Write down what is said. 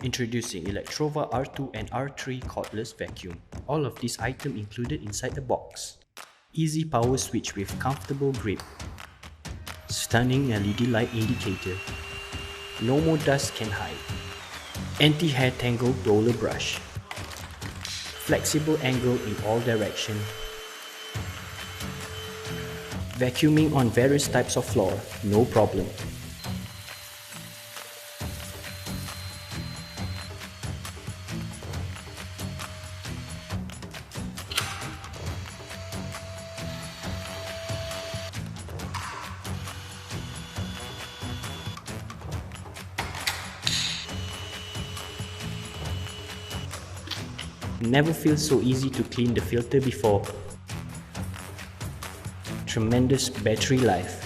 Introducing Electrova R2 and R3 Cordless Vacuum. All of these items included inside the box. Easy power switch with comfortable grip. Stunning LED light indicator. No more dust can hide. Anti-hair tangle roller brush. Flexible angle in all directions. Vacuuming on various types of floor, no problem. Never feels so easy to clean the filter before. Tremendous battery life.